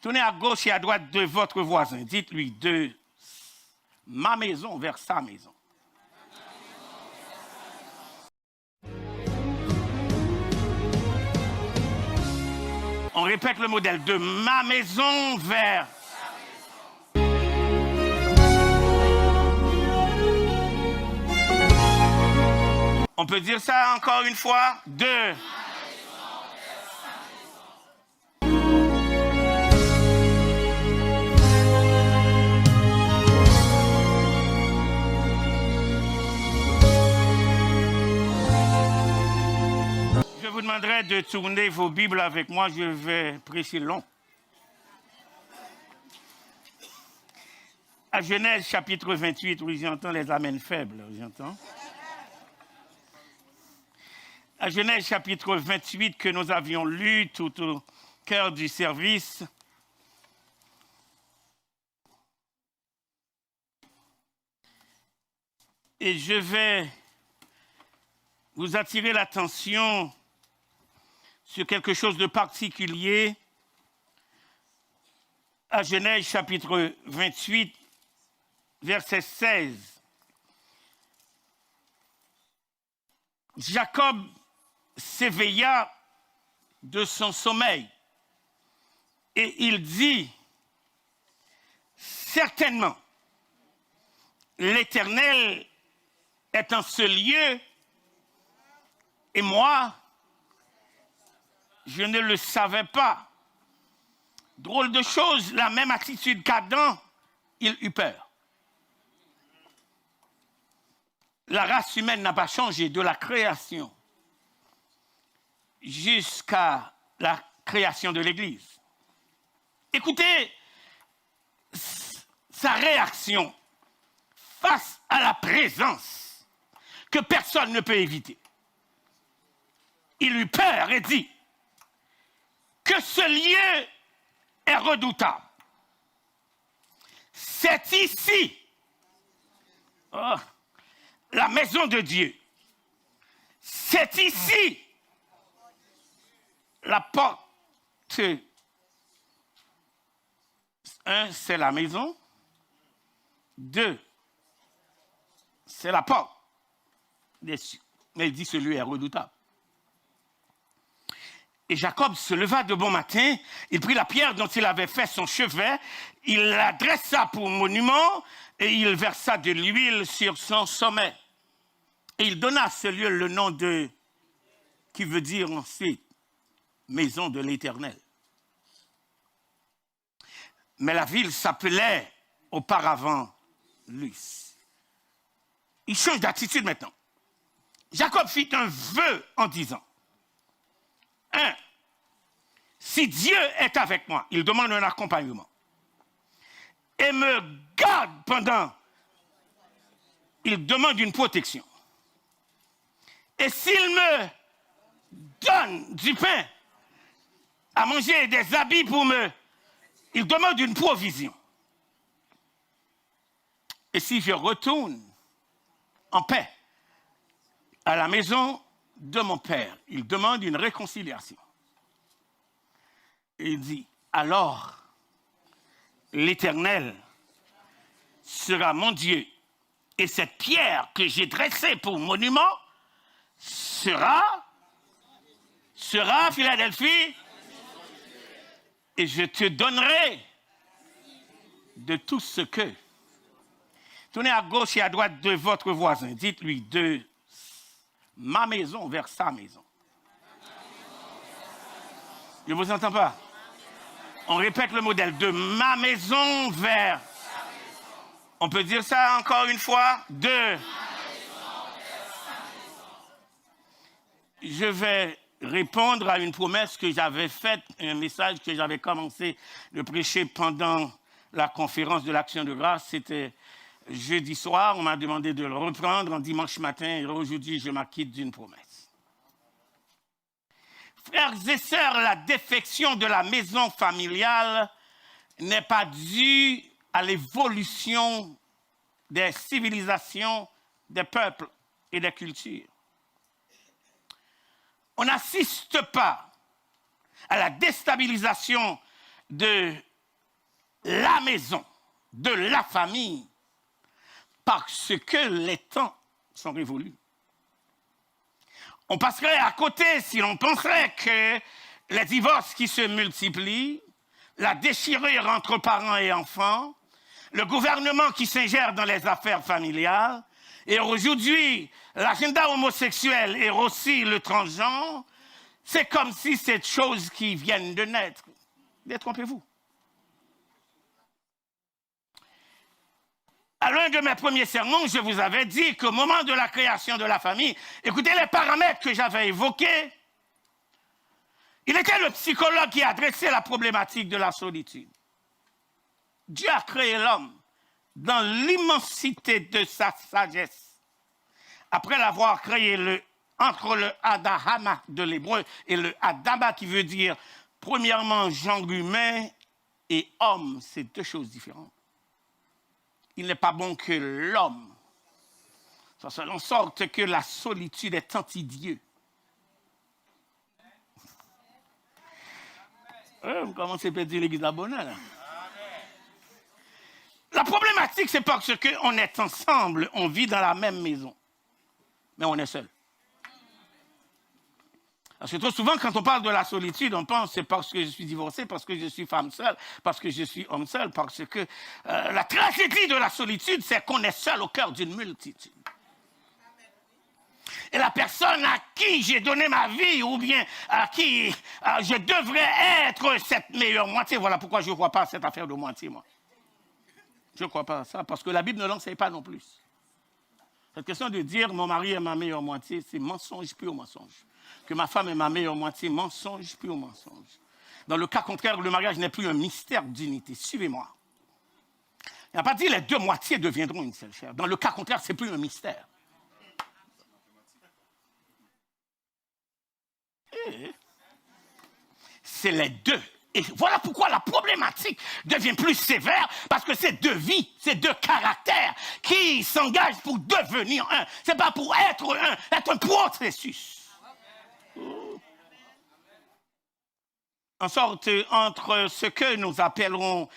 Tournez à gauche et à droite de votre voisin. Dites-lui de ma maison vers sa maison. On répète le modèle de ma maison vers... On peut dire ça encore une fois. De... Je vous demanderai de tourner vos Bibles avec moi, je vais prêcher long. À Genèse chapitre 28, oui, j'entends les amens faibles, j'entends. À Genèse chapitre 28 que nous avions lu tout au cœur du service. Et je vais vous attirer l'attention sur quelque chose de particulier à Genèse chapitre 28, verset 16. Jacob s'éveilla de son sommeil et il dit, certainement, l'Éternel est en ce lieu et moi, je ne le savais pas. Drôle de chose, la même attitude qu'Adam, il eut peur. La race humaine n'a pas changé de la création jusqu'à la création de l'Église. Écoutez sa réaction face à la présence que personne ne peut éviter. Il eut peur et dit que ce lieu est redoutable. C'est ici, la maison de Dieu. C'est ici, la porte. Un, c'est la maison. Deux, c'est la porte. Mais il dit ce lieu est redoutable. Et Jacob se leva de bon matin, il prit la pierre dont il avait fait son chevet, il la dressa pour monument et il versa de l'huile sur son sommet. Et il donna à ce lieu le nom de, qui veut dire ensuite, maison de l'Éternel. Mais la ville s'appelait auparavant Luz. Il change d'attitude maintenant. Jacob fit un vœu en disant, 1. Si Dieu est avec moi, il demande un accompagnement, et me garde pendant, il demande une protection. Et s'il me donne du pain à manger et des habits pour il demande une provision. Et si je retourne en paix à la maison de mon père, il demande une réconciliation. Et il dit, alors l'Éternel sera mon Dieu et cette pierre que j'ai dressée pour monument sera Philadelphie, et je te donnerai de tout ce que. Tournez à gauche et à droite de votre voisin, dites-lui de ma maison vers sa maison. Je ne vous entends pas. On répète le modèle de ma maison vers. On peut dire ça encore une fois. De. Je vais répondre à une promesse que j'avais faite, un message que j'avais commencé de prêcher pendant la conférence de l'Action de grâce. C'était jeudi soir. On m'a demandé de le reprendre en dimanche matin. Et aujourd'hui, je m'acquitte d'une promesse. Frères et sœurs, la défection de la maison familiale n'est pas due à l'évolution des civilisations, des peuples et des cultures. On n'assiste pas à la déstabilisation de la maison, de la famille, parce que les temps sont révolus. On passerait à côté si l'on penserait que les divorces qui se multiplient, la déchirure entre parents et enfants, le gouvernement qui s'ingère dans les affaires familiales, et aujourd'hui, l'agenda homosexuel et aussi le transgenre, c'est comme si c'est choses qui viennent de naître. Détrompez-vous. À l'un de mes premiers sermons, je vous avais dit qu'au moment de la création de la famille, écoutez les paramètres que j'avais évoqués, il était le psychologue qui adressait la problématique de la solitude. Dieu a créé l'homme dans l'immensité de sa sagesse. Après l'avoir créé entre le Adahama de l'hébreu et le Adama qui veut dire premièrement genre humain et homme, c'est deux choses différentes. Il n'est pas bon que l'homme fasse en sorte que la solitude est anti-Dieu. Vous commencez à perdre l'église de la bonne heure. La problématique, c'est parce qu'on est ensemble, on vit dans la même maison, mais on est seul. Parce que trop souvent, quand on parle de la solitude, on pense c'est parce que je suis divorcé, parce que je suis femme seule, parce que je suis homme seul, parce que la tragédie de la solitude, c'est qu'on est seul au cœur d'une multitude. Et la personne à qui j'ai donné ma vie, ou bien à qui je devrais être cette meilleure moitié, voilà pourquoi je ne crois pas à cette affaire de moitié, moi. Je ne crois pas à ça, parce que la Bible ne l'enseigne pas non plus. Cette question de dire mon mari est ma meilleure moitié, c'est mensonge pur mensonge. Que ma femme est ma meilleure moitié, mensonge pur mensonge. Dans le cas contraire, le mariage n'est plus un mystère d'unité. Suivez-moi. Il n'a pas dit les deux moitiés deviendront une seule chair. Dans le cas contraire, ce n'est plus un mystère. C'est les deux. Et voilà pourquoi la problématique devient plus sévère, parce que c'est deux vies, c'est deux caractères qui s'engagent pour devenir un. Ce n'est pas pour être un, c'est un processus. En sorte, entre ce que nous appellerons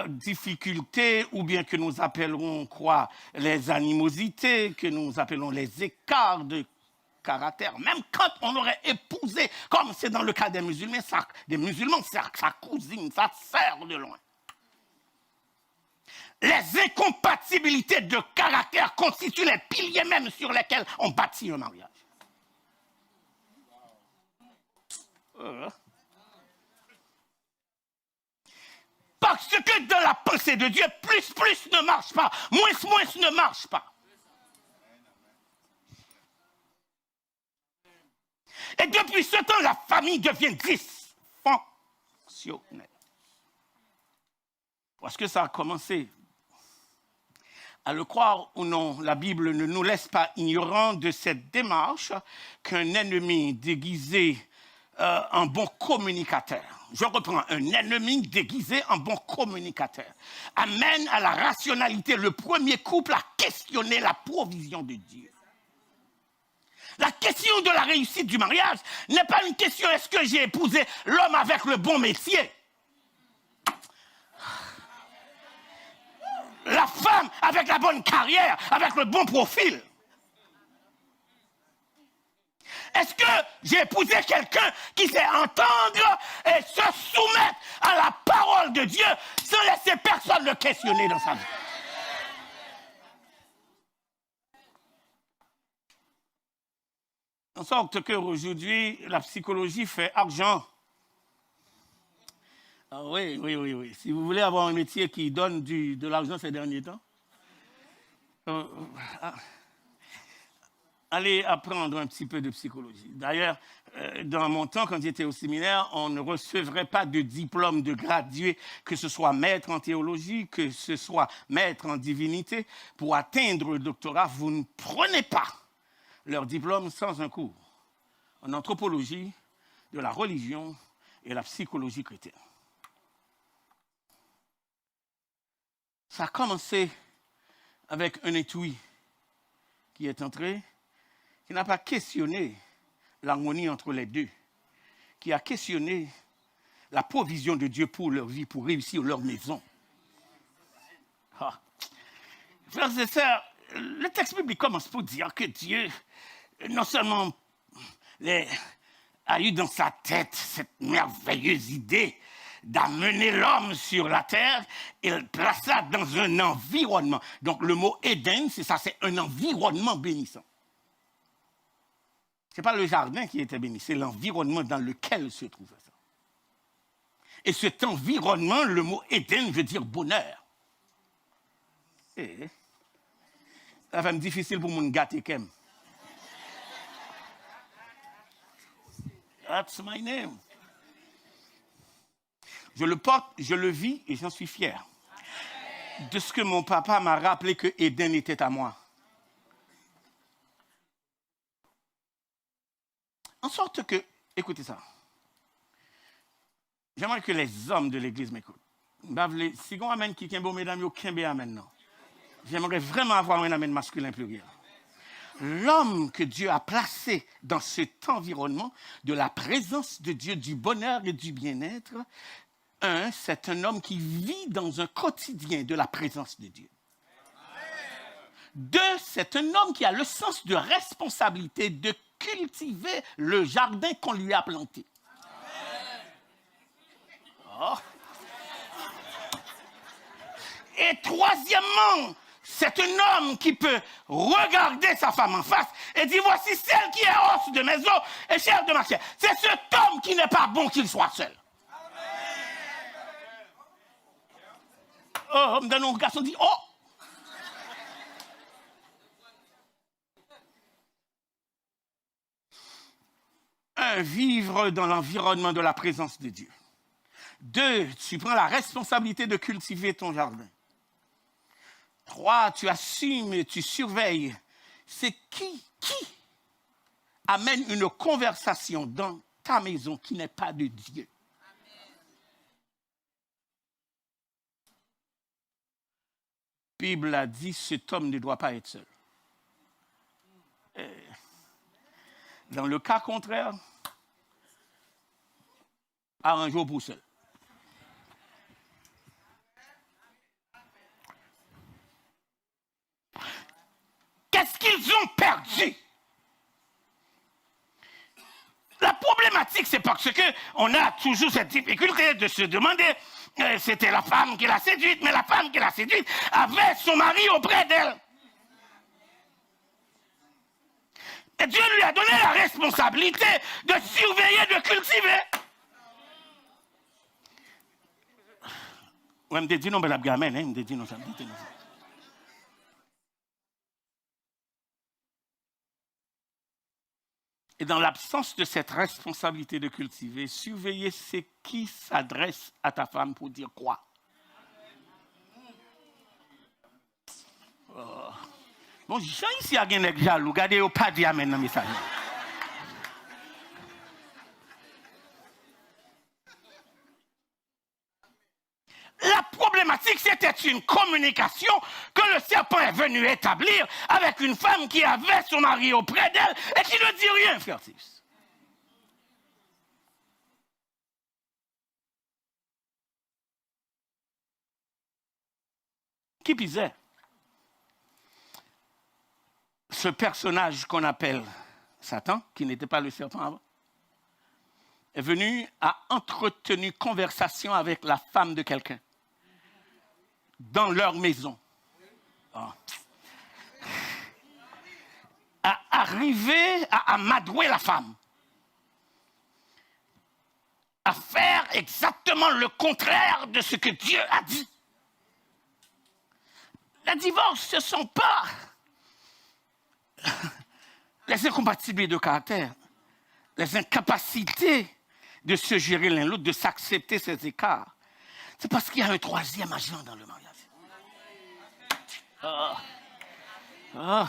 difficultés, ou bien que nous appellerons quoi, les animosités, que nous appelons les écarts de caractère, même quand on aurait épousé, comme c'est dans le cas des musulmans, sa cousine, sa sœur de loin. Les incompatibilités de caractère constituent les piliers même sur lesquels on bâtit un mariage. Parce que dans la pensée de Dieu, plus ne marche pas, moins ne marche pas. Et depuis ce temps, la famille devient dysfonctionnelle. Parce que ça a commencé. À le croire ou non, la Bible ne nous laisse pas ignorants de cette démarche qu'un ennemi déguisé en bon communicateur, je reprends, un ennemi déguisé en bon communicateur, amène à la rationalité le premier couple à questionner la provision de Dieu. La question de la réussite du mariage n'est pas une question est-ce que j'ai épousé l'homme avec le bon métier, la femme avec la bonne carrière, avec le bon profil. Est-ce que j'ai épousé quelqu'un qui sait entendre et se soumettre à la parole de Dieu sans laisser personne le questionner dans sa vie? En sorte qu'aujourd'hui, la psychologie fait argent. Ah oui. Si vous voulez avoir un métier qui donne de l'argent ces derniers temps, allez apprendre un petit peu de psychologie. D'ailleurs, dans mon temps, quand j'étais au séminaire, on ne recevrait pas de diplôme de gradué, que ce soit maître en théologie, que ce soit maître en divinité. Pour atteindre le doctorat, vous ne prenez pas leur diplôme sans un cours en anthropologie, de la religion et la psychologie chrétienne. Ça a commencé avec un étui qui est entré, qui n'a pas questionné l'harmonie entre les deux, qui a questionné la provision de Dieu pour leur vie, pour réussir leur maison. Frères et sœurs, le texte biblique commence pour dire que Dieu, non seulement a eu dans sa tête cette merveilleuse idée d'amener l'homme sur la terre, il plaça dans un environnement. Donc le mot Éden, c'est ça, c'est un environnement bénissant. Ce n'est pas le jardin qui était béni, c'est l'environnement dans lequel se trouvait ça. Et cet environnement, le mot Éden veut dire bonheur. Et ça fait difficile pour mon gâter qu'aime. That's my name. Je le porte, je le vis et j'en suis fier. De ce que mon papa m'a rappelé que Éden était à moi. En sorte que, écoutez ça. J'aimerais que les hommes de l'église m'écoutent. Si on amène qui est mesdames, yo kembe amen non. J'aimerais vraiment avoir un amen masculin pluriel. L'homme que Dieu a placé dans cet environnement de la présence de Dieu, du bonheur et du bien-être, c'est un homme qui vit dans un quotidien de la présence de Dieu. 2, c'est un homme qui a le sens de responsabilité de cultiver le jardin qu'on lui a planté. Oh. Et troisièmement, c'est un homme qui peut regarder sa femme en face et dire, voici celle qui est os de mes os et chair de ma chair. C'est cet homme qui n'est pas bon qu'il soit seul. Oh, dans nos garçons dit, oh! Vivre dans l'environnement de la présence de Dieu. 2, tu prends la responsabilité de cultiver ton jardin. 3, tu assumes et tu surveilles. C'est qui amène une conversation dans ta maison qui n'est pas de Dieu. La Bible a dit, cet homme ne doit pas être seul. Dans le cas contraire, arrange-vous pour seul. Qu'est-ce qu'ils ont perdu? La problématique, c'est parce qu'on a toujours cette difficulté de se demander, c'était la femme qui l'a séduite, mais la femme qui l'a séduite avait son mari auprès d'elle. Et Dieu lui a donné la responsabilité de surveiller, de cultiver. Ouais, me dit non, mais la gamine, hein, me dit non, ça me dit non. Et dans l'absence de cette responsabilité de cultiver, surveiller c'est qui s'adresse à ta femme pour dire quoi. Oh. Bon, j'ai ici à gagner avec jaloux, regardez, au pas dit amen dans le message. La problématique, c'était une communication que le serpent est venu établir avec une femme qui avait son mari auprès d'elle et qui ne dit rien, frère Tis. Qui pisait? Ce personnage qu'on appelle Satan, qui n'était pas le serpent avant, est venu à entretenir conversation avec la femme de quelqu'un dans leur maison. Oh. À arriver à amadouer la femme. À faire exactement le contraire de ce que Dieu a dit. Les divorces, ce ne sont pas les incompatibilités de caractère, les incapacités de se gérer l'un l'autre, de s'accepter ces écarts. C'est parce qu'il y a un troisième agent dans le mariage. Oh. Oh.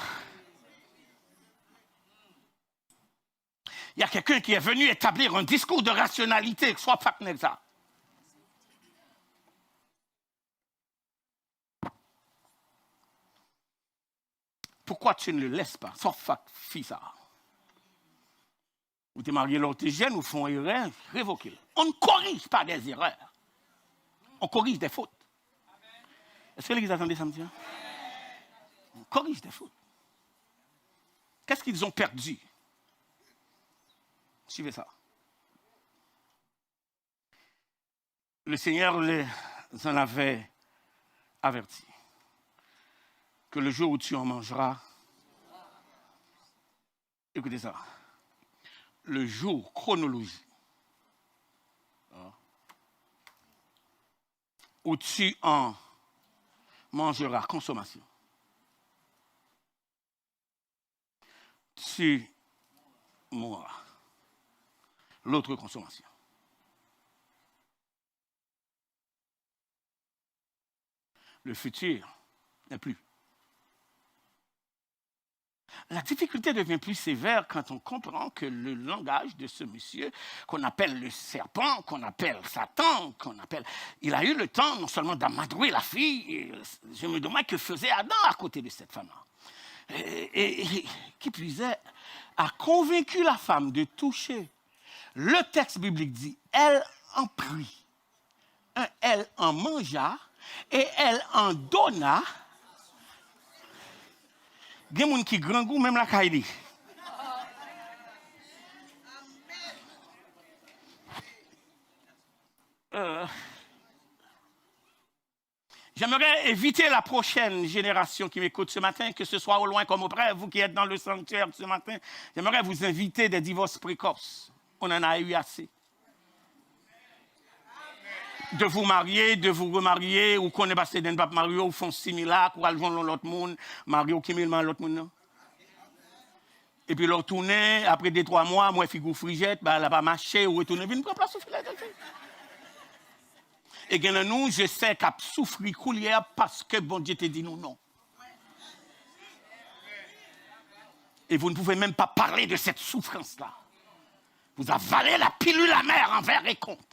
Il y a quelqu'un qui est venu établir un discours de rationalité, soit Fakneza. Pourquoi tu ne le laisses pas? Soit fille ça. Ou t'es marié l'autre jeune, ou font erreur, révoquez-le. On ne corrige pas des erreurs. On corrige des fautes. Est-ce que l'église attendait samedi? corrigent des fautes. Qu'est-ce qu'ils ont perdu? Suivez ça. Le Seigneur les en avait avertis que le jour où tu en mangeras, écoutez ça, le jour chronologique où tu en mangeras, consommation, tu mourras. L'autre consommation. Le futur n'est plus. La difficulté devient plus sévère quand on comprend que le langage de ce monsieur, qu'on appelle le serpent, qu'on appelle Satan, il a eu le temps non seulement d'amadouer la fille, et je me demande que faisait Adam à côté de cette femme-là. Et qui plus est, a convaincu la femme de toucher. Le texte biblique dit, elle en prit, elle en mangea, et elle en donna. Il y a des gens qui ont grand goût, même la caille. J'aimerais éviter la prochaine génération qui m'écoute ce matin, que ce soit au loin comme au près, vous qui êtes dans le sanctuaire ce matin, j'aimerais vous inviter des divorces précoces. On en a eu assez. De vous marier, de vous remarier, ou qu'on est passé d'un pape marié, ou font similaire, ou aller joindre l'autre monde, marié ou qui mille l'autre monde. Et puis, leur tourner, après 2-3 mois, moi, figure frigette, elle n'a pas marché, ou retourner, vient prendre place au filet. Et bien, nous, je sais qu'à souffrir coulière parce que bon Dieu te dit nous non. Et vous ne pouvez même pas parler de cette souffrance-là. Vous avalez la pilule amère envers et contre.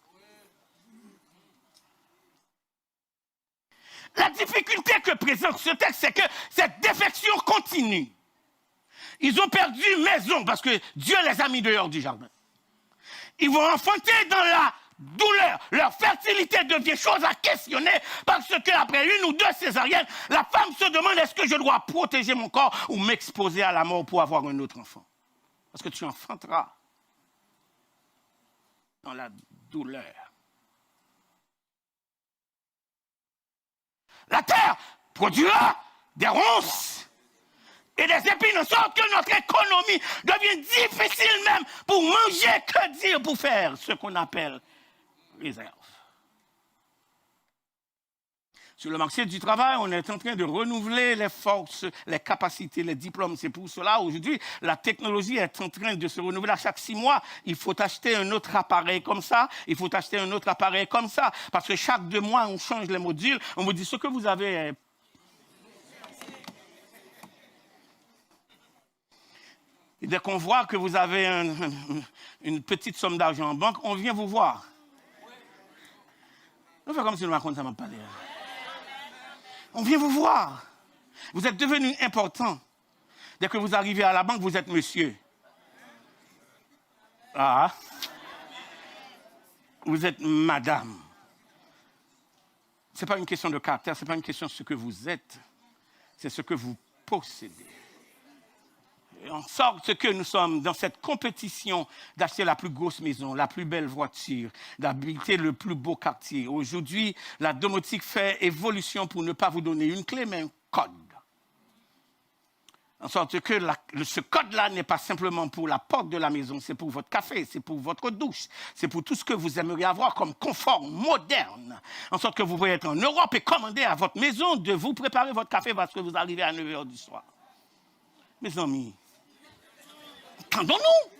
La difficulté que présente ce texte, c'est que cette défection continue. Ils ont perdu maison parce que Dieu les a mis dehors du jardin. Ils vont enfanter dans la douleur. Leur fertilité devient chose à questionner parce qu'après 1 ou 2 césariennes, la femme se demande est-ce que je dois protéger mon corps ou m'exposer à la mort pour avoir un autre enfant. Parce que tu enfanteras dans la douleur. La terre produira des ronces et des épines, en sorte que notre économie devient difficile même pour manger, que dire pour faire ce qu'on appelle réserve. Sur le marché du travail, on est en train de renouveler les forces, les capacités, les diplômes. C'est pour cela, aujourd'hui, la technologie est en train de se renouveler. À chaque 6 mois, il faut acheter un autre appareil comme ça, il faut acheter un autre appareil comme ça. Parce que chaque 2 mois, on change les modules. On vous dit ce que vous avez. Et dès qu'on voit que vous avez une petite somme d'argent en banque, on vient vous voir. On fait comme si nous racontions ça m'a parlé. On vient vous voir. Vous êtes devenu important. Dès que vous arrivez à la banque, vous êtes monsieur. Ah. Vous êtes madame. Ce n'est pas une question de caractère, ce n'est pas une question de ce que vous êtes. C'est ce que vous possédez. En sorte que nous sommes dans cette compétition d'acheter la plus grosse maison, la plus belle voiture, d'habiter le plus beau quartier. Aujourd'hui, la domotique fait évolution pour ne pas vous donner une clé, mais un code. En sorte que ce code-là n'est pas simplement pour la porte de la maison, c'est pour votre café, c'est pour votre douche, c'est pour tout ce que vous aimeriez avoir comme confort moderne. En sorte que vous pouvez être en Europe et commander à votre maison de vous préparer votre café parce que vous arrivez à 9h du soir. Mes amis, entendons-nous?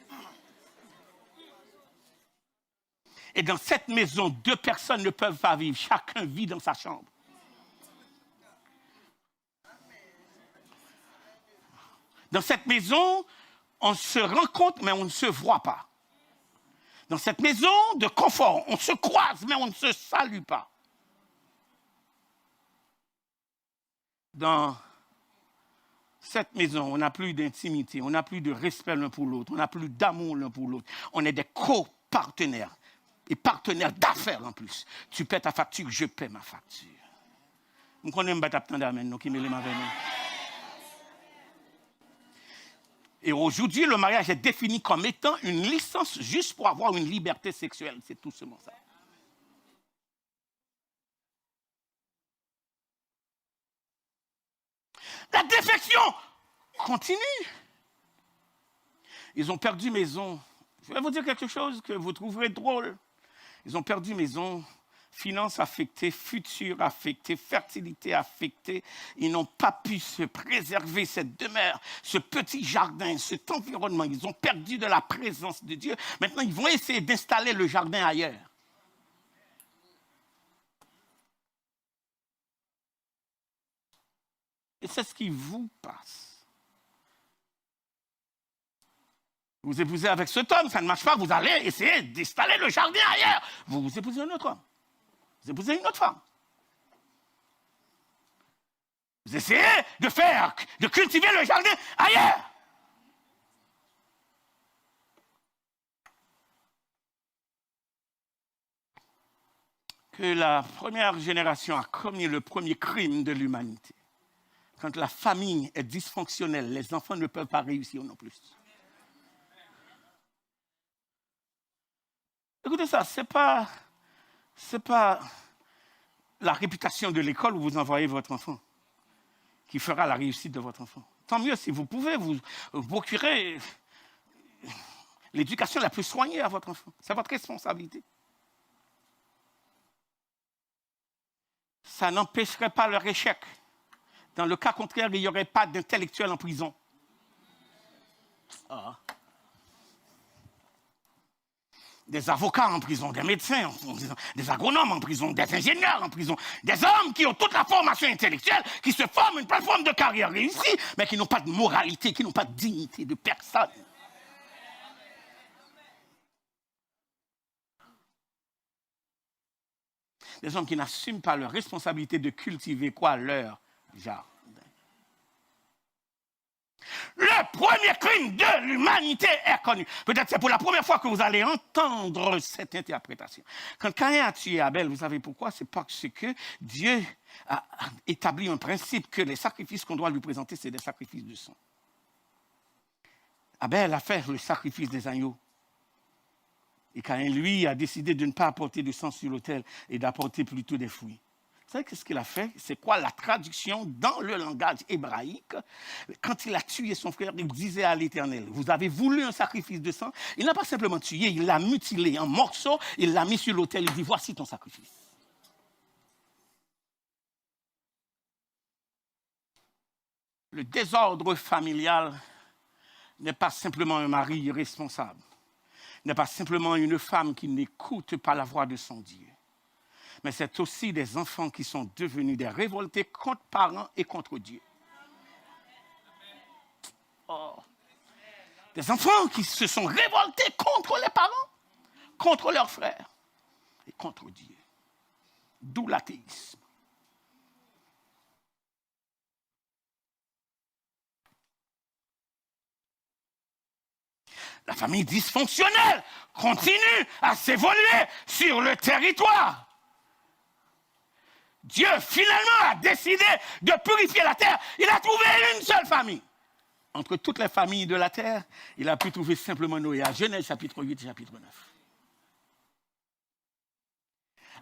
Et dans cette maison, 2 personnes ne peuvent pas vivre. Chacun vit dans sa chambre. Dans cette maison, on se rencontre, mais on ne se voit pas. Dans cette maison de confort, on se croise, mais on ne se salue pas. Dans cette maison, on n'a plus d'intimité, on n'a plus de respect l'un pour l'autre, on n'a plus d'amour l'un pour l'autre. On est des copartenaires et partenaires d'affaires en plus. Tu paies ta facture, je paie ma facture. Nous connaissons pas tant d'amen, nous qui mêlons avec nous. Et aujourd'hui, le mariage est défini comme étant une licence juste pour avoir une liberté sexuelle. C'est tout seulement ça. La défection continue. Ils ont perdu maison. Je vais vous dire quelque chose que vous trouverez drôle. Ils ont perdu maison, finances affectées, futur affecté, fertilité affectée. Ils n'ont pas pu se préserver cette demeure, ce petit jardin, cet environnement. Ils ont perdu de la présence de Dieu. Maintenant, ils vont essayer d'installer le jardin ailleurs. Et c'est ce qui vous passe. Vous épousez avec cet homme, ça ne marche pas, vous allez essayer d'installer le jardin ailleurs. Vous épousez un autre homme. Vous épousez une autre femme. Vous essayez de cultiver le jardin ailleurs. Que la première génération a commis le premier crime de l'humanité. Quand la famille est dysfonctionnelle, les enfants ne peuvent pas réussir non plus. Écoutez ça, c'est pas la réputation de l'école où vous envoyez votre enfant qui fera la réussite de votre enfant. Tant mieux si vous pouvez vous procurer l'éducation la plus soignée à votre enfant. C'est votre responsabilité. Ça n'empêcherait pas leur échec. Dans le cas contraire, il n'y aurait pas d'intellectuels en prison. Ah. Des avocats en prison, des médecins en prison, des agronomes en prison, des ingénieurs en prison, des hommes qui ont toute la formation intellectuelle, qui se forment une plateforme de carrière réussie, mais qui n'ont pas de moralité, qui n'ont pas de dignité de personne. Des hommes qui n'assument pas leur responsabilité de cultiver quoi? Leur jardin. Le premier crime de l'humanité est connu. Peut-être c'est pour la première fois que vous allez entendre cette interprétation. Quand Caïn a tué Abel, vous savez pourquoi? C'est parce que Dieu a établi un principe que les sacrifices qu'on doit lui présenter, c'est des sacrifices de sang. Abel a fait le sacrifice des agneaux. Et Caïn, lui, a décidé de ne pas apporter de sang sur l'autel et d'apporter plutôt des fruits. Vous savez qu'est-ce qu'il a fait? C'est quoi la traduction dans le langage hébraïque? Quand il a tué son frère, il disait à l'Éternel, vous avez voulu un sacrifice de sang? Il n'a pas simplement tué, il l'a mutilé en morceaux, il l'a mis sur l'autel, il dit, voici ton sacrifice. Le désordre familial n'est pas simplement un mari irresponsable, n'est pas simplement une femme qui n'écoute pas la voix de son Dieu. Mais c'est aussi des enfants qui sont devenus des révoltés contre parents et contre Dieu. Oh. Des enfants qui se sont révoltés contre les parents, contre leurs frères et contre Dieu. D'où l'athéisme. La famille dysfonctionnelle continue à s'évoluer sur le territoire. Dieu, finalement, a décidé de purifier la terre. Il a trouvé une seule famille. Entre toutes les familles de la terre, il a pu trouver simplement Noé, à Genèse chapitre 8, chapitre 9.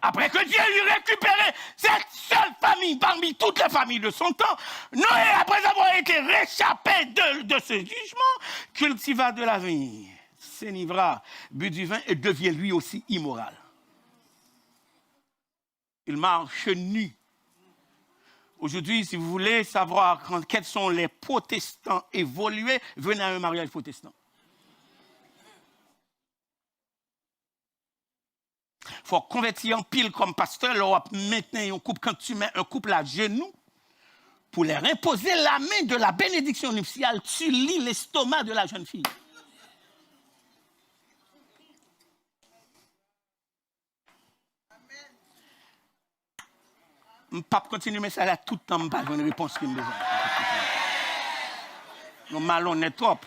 Après que Dieu lui récupéré cette seule famille parmi toutes les familles de son temps, Noé, après avoir été réchappé de ce jugement, cultiva de la vigne, s'enivra, but du vin et devient lui aussi immoral. Il marche nu. Aujourd'hui, si vous voulez savoir quels sont les protestants évolués, venez à un mariage protestant. Il faut convertir en pile comme pasteur, là, maintenant, quand tu mets un couple à genoux, pour leur imposer la main de la bénédiction nuptiale, tu lis l'estomac de la jeune fille. Je ne peux pas continuer, mais ça là tout le temps, je n'ai pas une réponse qui me besoin. Nous malhonnêtes trop.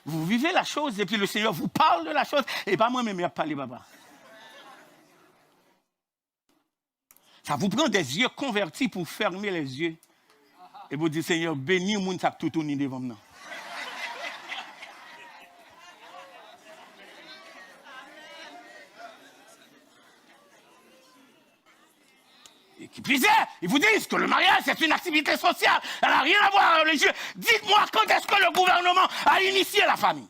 Vous vivez la chose et puis le Seigneur vous parle de la chose et pas moi-même, il a parlé, papa. Ça vous prend des yeux convertis pour fermer les yeux Et vous dites, Seigneur, bénis le monde qui tout tourné devant moi. Et qui plus est, ils vous disent que le mariage, c'est une activité sociale. Elle n'a rien à voir avec religieux. Dites-moi quand est-ce que le gouvernement a initié la famille?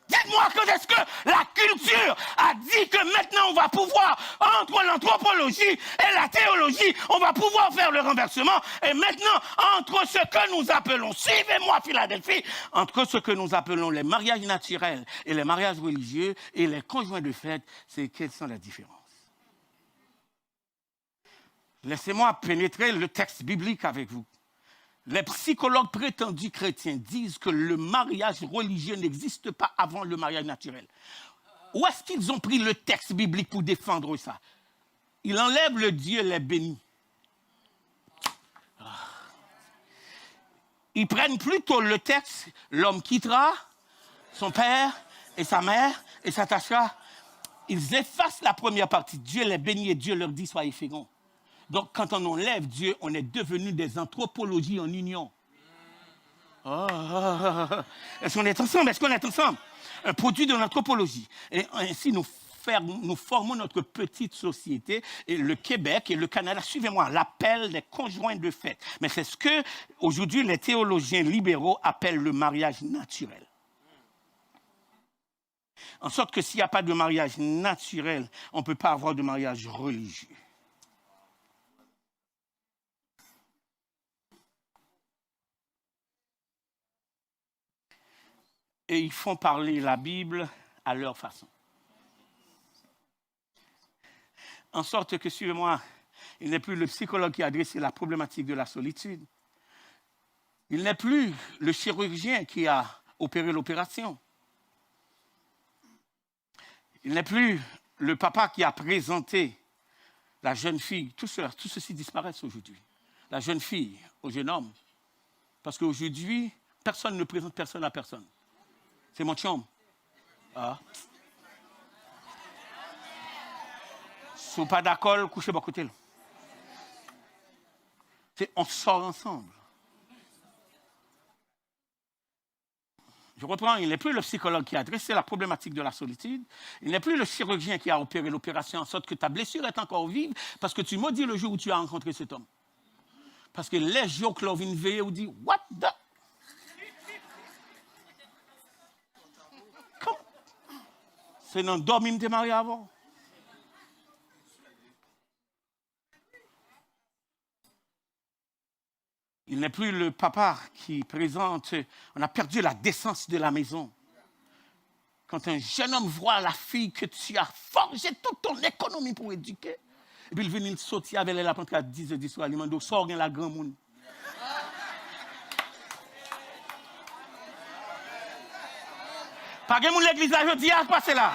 Dites-moi quand est-ce que la culture a dit que maintenant on va pouvoir, entre l'anthropologie et la théologie, on va pouvoir faire le renversement. Et maintenant, entre ce que nous appelons, suivez-moi Philadelphie, entre ce que nous appelons les mariages naturels et les mariages religieux et les conjoints de fait, c'est quelles sont les différences? Laissez-moi pénétrer le texte biblique avec vous. Les psychologues prétendus chrétiens disent que le mariage religieux n'existe pas avant le mariage naturel. Où est-ce qu'ils ont pris le texte biblique pour défendre ça? Ils enlèvent le Dieu les bénit. Ils prennent plutôt le texte, l'homme quittera son père et sa mère et s'attachera. Ils effacent la première partie. Dieu les bénit et Dieu leur dit soyez féconds. Donc, quand on enlève Dieu, on est devenu des anthropologies en union. Est-ce qu'on est ensemble? Est-ce qu'on est ensemble? Un produit de l'anthropologie. Et ainsi, nous formons notre petite société. Et le Québec et le Canada, suivez-moi, l'appel des conjoints de fait. Mais c'est ce que, aujourd'hui, les théologiens libéraux appellent le mariage naturel. En sorte que s'il n'y a pas de mariage naturel, on ne peut pas avoir de mariage religieux. Et ils font parler la Bible à leur façon. En sorte que, suivez-moi, il n'est plus le psychologue qui a adressé la problématique de la solitude. Il n'est plus le chirurgien qui a opéré l'opération. Il n'est plus le papa qui a présenté la jeune fille. Tout ceci disparaît aujourd'hui. La jeune fille au jeune homme. Parce qu'aujourd'hui, personne ne présente personne à personne. C'est mon chum. Ah. Si vous n'êtes pas d'accord, couchez de côté. On sort ensemble. Je reprends, il n'est plus le psychologue qui a adressé la problématique de la solitude. Il n'est plus le chirurgien qui a opéré l'opération en sorte que ta blessure est encore vive parce que tu maudis le jour où tu as rencontré cet homme. Parce que les jours que l'on vient veiller, on dit « What the » C'est dans dormir, tu es marié avant. Il n'est plus le papa qui présente. On a perdu la décence de la maison. Quand un jeune homme voit la fille que tu as forgé toute ton économie pour éduquer, et puis il vient sortir avec elle à 10 heures du soir, il m'a dit sort la grand monde. Pas de monde l'église là, je dis à passer là.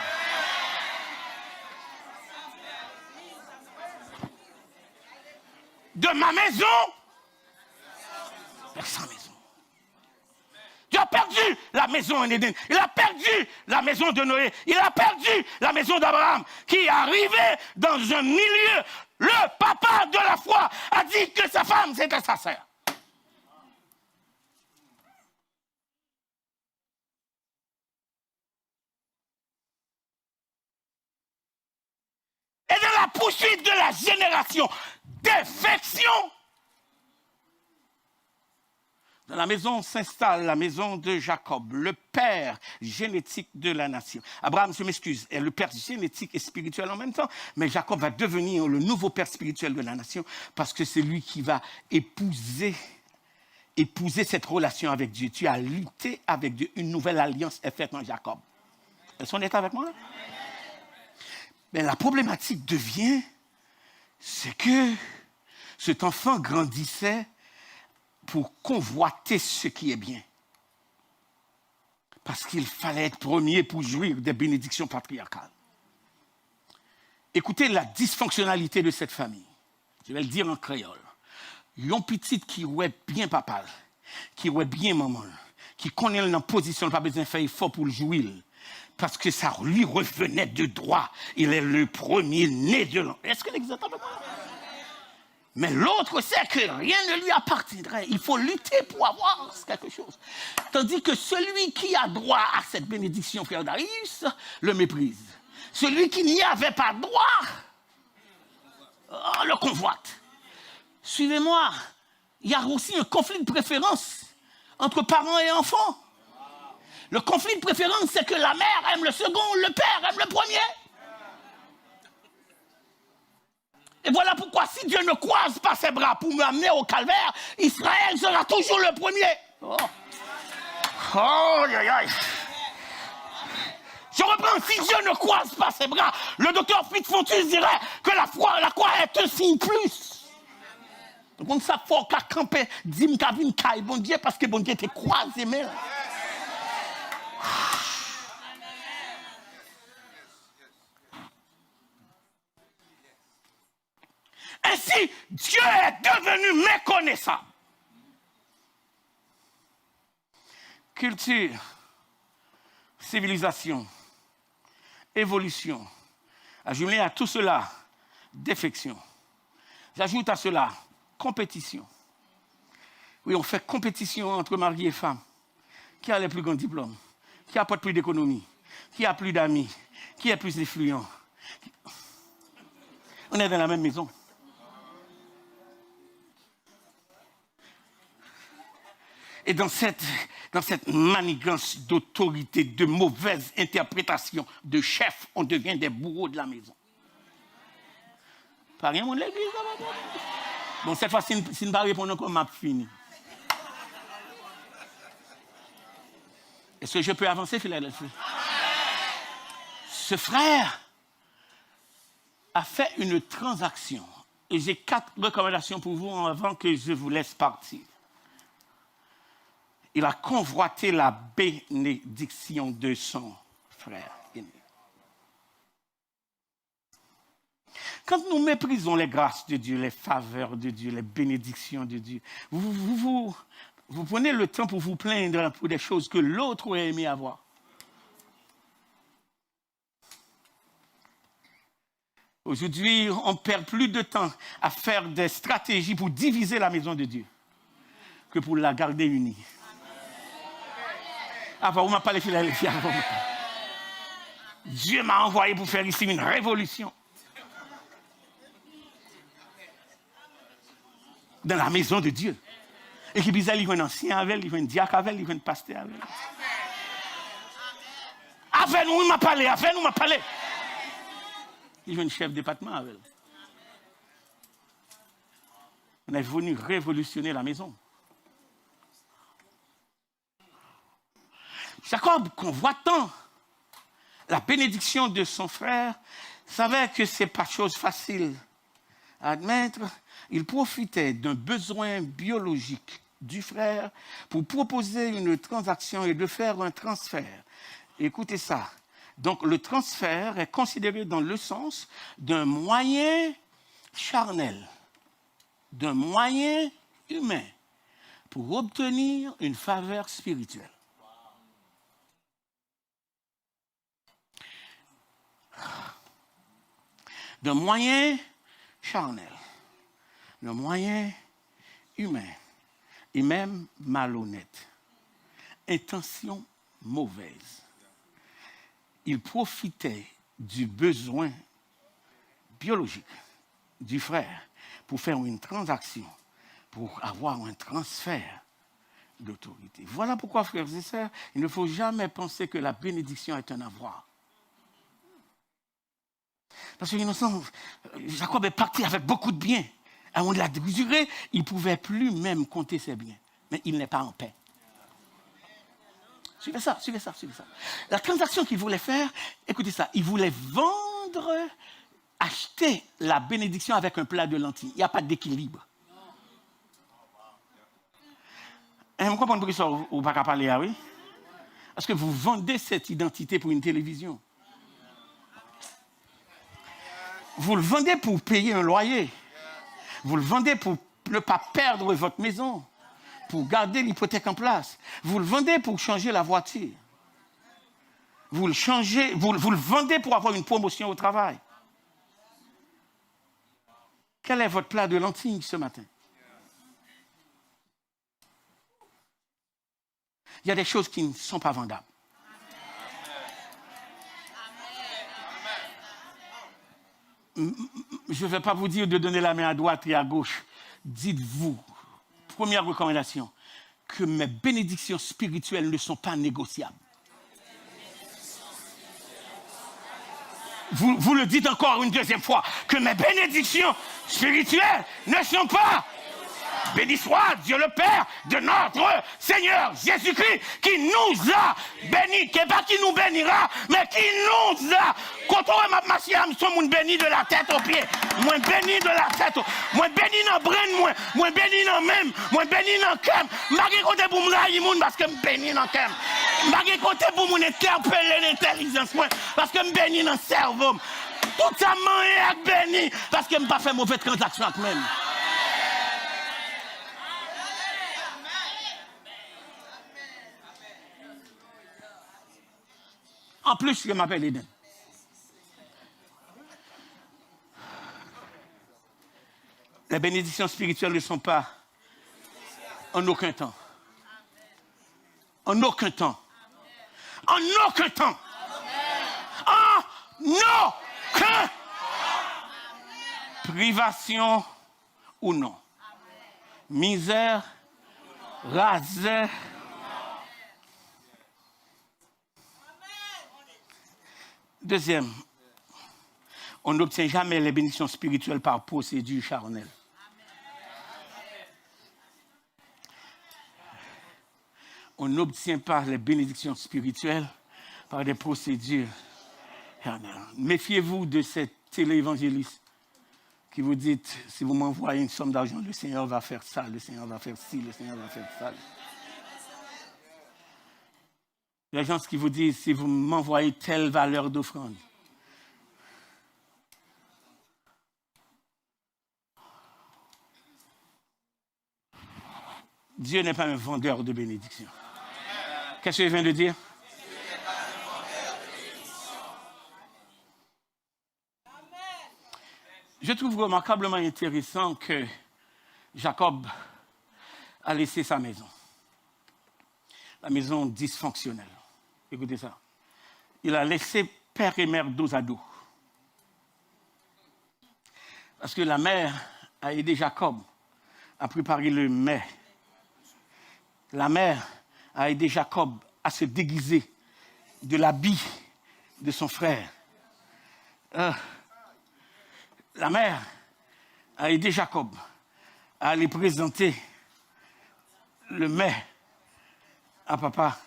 De ma maison, sa maison. Dieu a perdu la maison en Éden. Il a perdu la maison de Noé. Il a perdu la maison d'Abraham qui est arrivé dans un milieu. Le papa de la foi a dit que sa femme c'était sa sœur. Et dans la poursuite de la génération défection, dans la maison s'installe la maison de Jacob, le père génétique de la nation. Abraham, je m'excuse, est le père génétique et spirituel en même temps, mais Jacob va devenir le nouveau père spirituel de la nation parce que c'est lui qui va épouser cette relation avec Dieu. Tu as lutté avec Dieu. Une nouvelle alliance est faite en Jacob. Est-ce qu'on est avec moi? Mais la problématique devient, c'est que cet enfant grandissait pour convoiter ce qui est bien. Parce qu'il fallait être premier pour jouir des bénédictions patriarcales. Écoutez la dysfonctionnalité de cette famille. Je vais le dire en créole. Yon petite qui ouait bien papa, qui ouait bien maman, qui connaît dans position, pas besoin de faire effort pour le jouir. Parce que ça lui revenait de droit. Il est le premier né de l'homme. Est-ce que l'exemple avec moi? Mais l'autre sait que rien ne lui appartiendrait. Il faut lutter pour avoir quelque chose. Tandis que celui qui a droit à cette bénédiction, frère Darius, le méprise. Celui qui n'y avait pas droit, le convoite. Suivez-moi, il y a aussi un conflit de préférence entre parents et enfants. Le conflit de préférence, c'est que la mère aime le second, le père aime le premier. Et voilà pourquoi si Dieu ne croise pas ses bras pour m'amener au calvaire, Israël sera toujours le premier. Oh, aïe, aïe. Je reprends, si Dieu ne croise pas ses bras, le docteur Fitzfontus dirait que la croix est un signe plus. Donc on ne sait pas qu'à camper, dim kavin kai, bon Dieu, parce que bon Dieu te croisé, mais... Ainsi, Dieu est devenu méconnaissable. Culture, civilisation, évolution. Ajoutez à tout cela, défection. J'ajoute à cela, compétition. Oui, on fait compétition entre mari et femme. Qui a les plus grands diplômes? Qui apporte plus d'économie? Qui a plus d'amis? Qui est plus influent? On est dans la même maison. Et dans cette manigance d'autorité, de mauvaise interprétation de chef, on devient des bourreaux de la maison. Pas rien, mon l'église. Bon, cette fois, si je ne pas répondre encore, m'a fini. Est-ce que je peux avancer, Philadelphie? Ce frère a fait une transaction. Et j'ai 4 recommandations pour vous avant que je vous laisse partir. Il a convoité la bénédiction de son frère aîné. Quand nous méprisons les grâces de Dieu, les faveurs de Dieu, les bénédictions de Dieu, vous prenez le temps pour vous plaindre pour des choses que l'autre aurait aimé avoir. Aujourd'hui, on perd plus de temps à faire des stratégies pour diviser la maison de Dieu que pour la garder unie. Avant, vous m'avez parlé de Philadelphie. Dieu m'a envoyé pour faire ici une révolution. Dans la maison de Dieu. Et qui bizarre, il y a un ancien avec, il y a un diacre avec, il y a un pasteur avec. Avec nous, il m'a parlé, avec nous, il m'a parlé. Il y a un chef de département avec. On est venu révolutionner la maison. Jacob, convoitant la bénédiction de son frère, savait que ce n'est pas chose facile à admettre. Il profitait d'un besoin biologique du frère pour proposer une transaction et de faire un transfert. Écoutez ça. Donc, le transfert est considéré dans le sens d'un moyen charnel, d'un moyen humain pour obtenir une faveur spirituelle. D'un moyen charnel, d'un moyen humain et même malhonnête. Intention mauvaise. Il profitait du besoin biologique du frère pour faire une transaction, pour avoir un transfert d'autorité. Voilà pourquoi, frères et sœurs, il ne faut jamais penser que la bénédiction est un avoir. Parce que Jacob est parti avec beaucoup de biens. À un moment de la durée, il ne pouvait plus même compter ses biens. Mais il n'est pas en paix. Suivez ça. La transaction qu'il voulait faire, écoutez ça, il voulait acheter la bénédiction avec un plat de lentilles. Il n'y a pas d'équilibre. Vous comprenez pourquoi ça, vous ne pouvez pas parler, oui? Parce que vous vendez cette identité pour une télévision. Vous le vendez pour payer un loyer. Vous le vendez pour ne pas perdre votre maison. Pour garder l'hypothèque en place. Vous le vendez pour changer la voiture. Vous le vendez pour avoir une promotion au travail. Quel est votre plat de lentilles ce matin? Il y a des choses qui ne sont pas vendables. Je ne vais pas vous dire de donner la main à droite et à gauche. Dites-vous, première recommandation, que mes bénédictions spirituelles ne sont pas négociables. Vous le dites encore une deuxième fois, que mes bénédictions spirituelles ne sont pas. Béni soit Dieu le Père de notre Seigneur Jésus-Christ qui nous a bénis, qui n'est pas qui nous bénira, mais qui nous a. Quand on m'a marché, nous sommes bénis de la tête aux pieds. Moi béni de la tête, moi béni dans le brain, moi béni dans même, moi béni dans le cœur. Je côté pour me railler parce que je béni dans le cœur. Je côté pour m'interpeller l'intelligence parce que je béni dans le cerveau. Tout ça m'a béni parce que je n'ai pas fait mauvaise transaction avec même. En plus, je m'appelle Eden. Les bénédictions spirituelles ne sont pas en aucun temps. En aucun temps. En aucun temps. En aucun. Privation ou non. Misère, raseur. Deuxième, on n'obtient jamais les bénédictions spirituelles par procédure charnelle. On n'obtient pas les bénédictions spirituelles par des procédures charnelles. Méfiez-vous de cet téléévangéliste qui vous dit, si vous m'envoyez une somme d'argent, le Seigneur va faire ça, le Seigneur va faire ci, le Seigneur va faire ça. Les gens qui vous disent, si vous m'envoyez telle valeur d'offrande, Dieu n'est pas un vendeur de bénédictions. Qu'est-ce que je viens de dire? Je trouve remarquablement intéressant que Jacob a laissé sa maison. La maison dysfonctionnelle. Écoutez ça. Il a laissé père et mère dos à dos. Parce que la mère a aidé Jacob à préparer le mets. La mère a aidé Jacob à se déguiser de l'habit de son frère. La mère a aidé Jacob à aller présenter le mets à papa.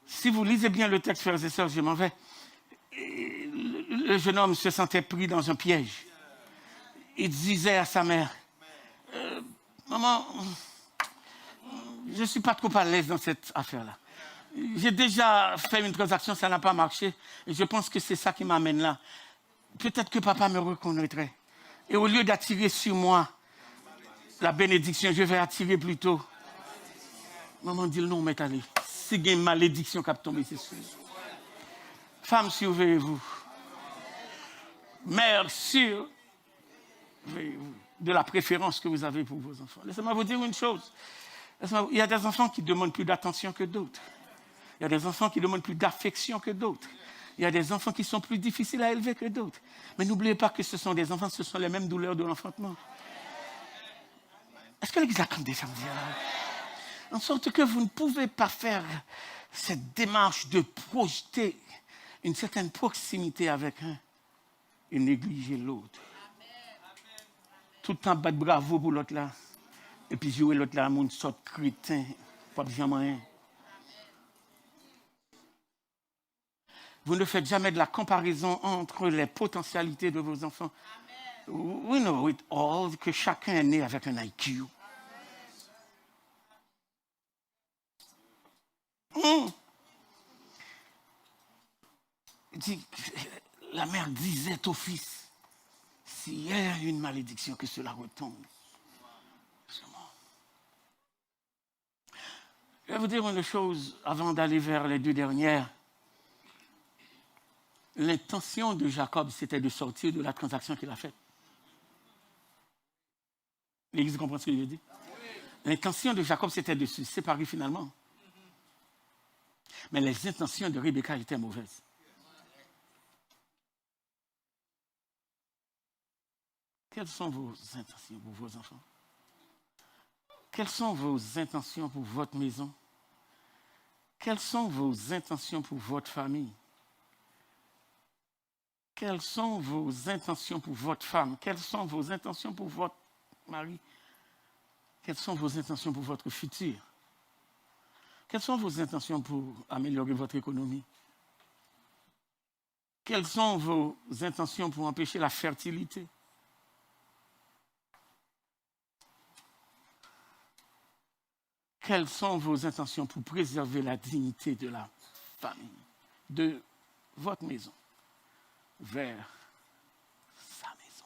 Si vous lisez bien le texte, frères et sœurs, je m'en vais. Le jeune homme se sentait pris dans un piège. Il disait à sa mère, maman, je ne suis pas trop à l'aise dans cette affaire-là. J'ai déjà fait une transaction, ça n'a pas marché. Et je pense que c'est ça qui m'amène là. Peut-être que papa me reconnaîtrait. Et au lieu d'attirer sur moi la bénédiction, je vais attirer plutôt. Maman dit non, mais allez. C'est une malédiction qui a tombé, c'est sûr. Femme, surveillez-vous. Mère, surveillez-vous de la préférence que vous avez pour vos enfants. Laissez-moi vous dire une chose. Il y a des enfants qui demandent plus d'attention que d'autres. Il y a des enfants qui demandent plus d'affection que d'autres. Il y a des enfants qui sont plus difficiles à élever que d'autres. Mais n'oubliez pas que ce sont des enfants, ce sont les mêmes douleurs de l'enfantement. Est-ce que l'Église a compris ça? En sorte que vous ne pouvez pas faire cette démarche de projeter une certaine proximité avec un et négliger l'autre. Tout le temps battre bravo pour l'autre là. Et puis jouer l'autre là, une sorte de crétin. Pas bien rien. Vous ne faites jamais de la comparaison entre les potentialités de vos enfants. We know it all que chacun est né avec un IQ. La mère disait au fils, s'il y a une malédiction, que cela retombe. Je vais vous dire une chose avant d'aller vers les deux dernières. L'intention de Jacob, c'était de sortir de la transaction qu'il a faite. L'Église comprend ce que je dis? L'intention de Jacob, c'était de se séparer finalement. Mais les intentions de Rebecca étaient mauvaises. Quelles sont vos intentions pour vos enfants? Quelles sont vos intentions pour votre maison? Quelles sont vos intentions pour votre famille? Quelles sont vos intentions pour votre femme? Quelles sont vos intentions pour votre mari? Quelles sont vos intentions pour votre futur? Quelles sont vos intentions pour améliorer votre économie? Quelles sont vos intentions pour empêcher la fertilité? Quelles sont vos intentions pour préserver la dignité de la famille, de votre maison, vers sa maison?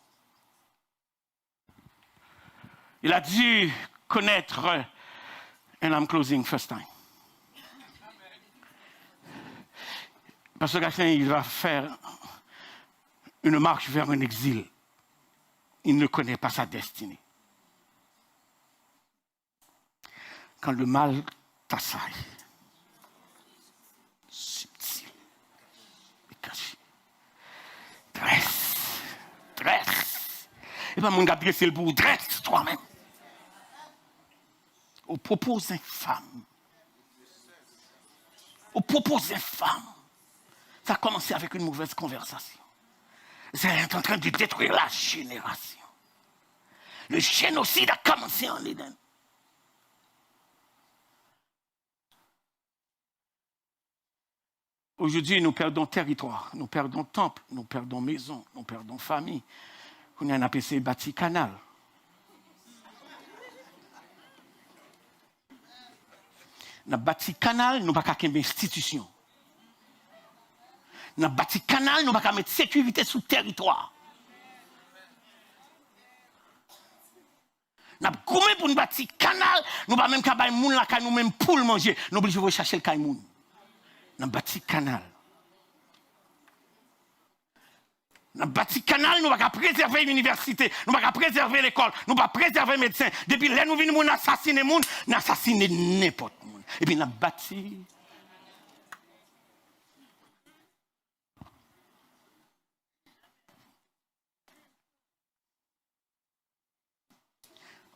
Il a dû connaître, and I'm closing first time. Parce qu'à la fin, il va faire une marche vers un exil. Il ne connaît pas sa destinée. Quand le mal t'assaille, subtil et caché, dresse. Et pas mon gars dresser le pour dresse toi-même. Au propos infâme. Au propos infâme. Ça a commencé avec une mauvaise conversation. C'est en train de détruire la génération. Le génocide a commencé en Éden. Aujourd'hui, nous perdons territoire, nous perdons temple, nous perdons maison, nous perdons famille. On a un APC bâti canal. Nous bâti canal, nous n'avons pas qu'à institution. Nous bâti canal, nous n'avons pas qu'à mettre sécurité sous territoire. Nous avons gommé pour nous bâtir canal, nous n'avons pas même qu'à bâtir moun la nous même pour le manger. Nous obligés de chercher le caïmoun. Nous avons bâti canal. Nous avons bâti canal, nous n'avons pas préserver l'université, nous n'avons pas préserver l'école, nous n'avons pas préserver les médecins. Depuis là, nous venons assassiner les gens, nous assassiner n'importe qui. Et puis nous avons bâti.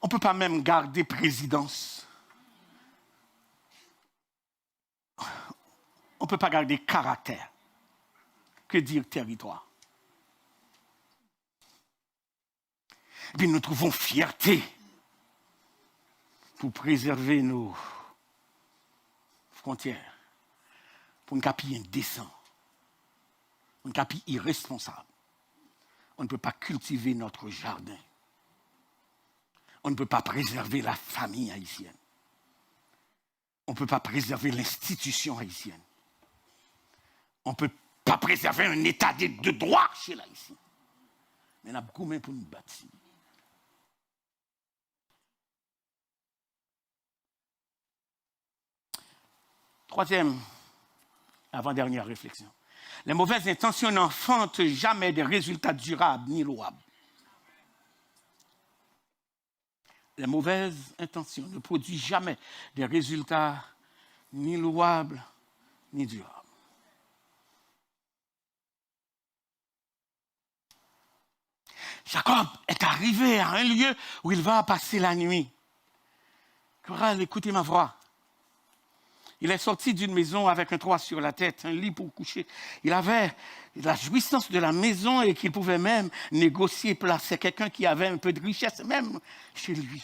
On ne peut pas même garder présidence. On ne peut pas garder caractère. Que dire territoire? Et puis nous trouvons fierté pour préserver nos frontières, pour une capille indécent, une capille irresponsable. On ne peut pas cultiver notre jardin. On ne peut pas préserver la famille haïtienne. On ne peut pas préserver l'institution haïtienne. On ne peut pas préserver un état de droit chez l'Haïtien. Mais on a beaucoup pour nous bâtir. Troisième, avant-dernière réflexion. Les mauvaises intentions n'enfantent jamais des résultats durables ni louables. Les mauvaises intentions ne produisent jamais des résultats ni louables ni durables. Jacob est arrivé à un lieu où il va passer la nuit. Chorale, écoutez ma voix. Il est sorti d'une maison avec un toit sur la tête, un lit pour coucher. Il avait la jouissance de la maison et qu'il pouvait même négocier, placer quelqu'un qui avait un peu de richesse, même chez lui.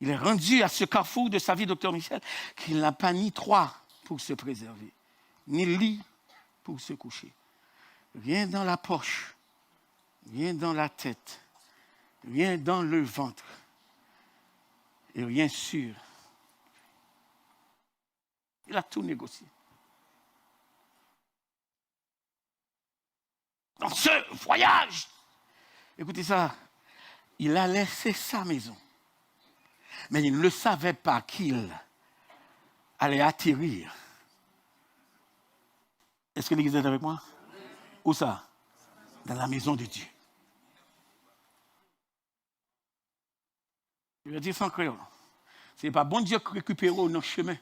Il est rendu à ce carrefour de sa vie, docteur Michel, qu'il n'a pas ni toit pour se préserver, ni lit pour se coucher. Rien dans la poche, rien dans la tête, rien dans le ventre, et rien sûr. Il a tout négocié. Dans ce voyage, écoutez ça, il a laissé sa maison. Mais il ne savait pas qu'il allait atterrir. Est-ce que l'église est avec moi? Où ça? Dans la maison de Dieu. Je vais dire sans créole. Ce n'est pas bon Dieu qui récupère dans le chemin.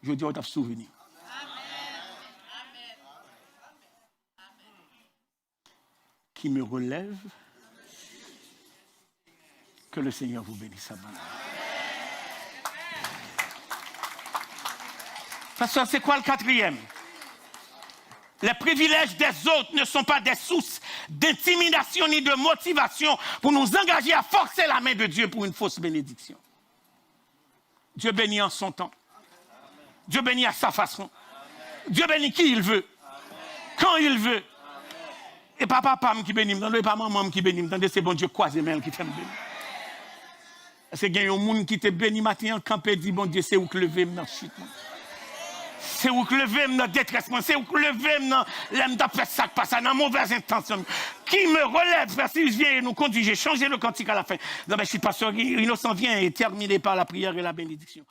Je dis, on t'a souvenir. Qui me relève, que le Seigneur vous bénisse abondamment. Pasteur, c'est quoi le quatrième? Les privilèges des autres ne sont pas des sources d'intimidation ni de motivation pour nous engager à forcer la main de Dieu pour une fausse bénédiction. Dieu bénit en son temps. Dieu bénit à sa façon. Dieu bénit qui il veut. Quand il veut. Et pas papa qui bénit, et pas maman qui bénit, c'est bon Dieu croisé mais qui fait me bénir. C'est qu'il y a un monde qui te bénit matin, campé dit bon Dieu, c'est où que lever dans chute. C'est où que lever dans détresse, c'est où que lever dans l'aime de faire ça, pas ça, dans mauvaise intention. Qui me relève, frère, si je viens et nous conduit, j'ai changé le cantique à la fin. Non, mais je suis pas sûr, innocent vient et terminé par la prière et la bénédiction.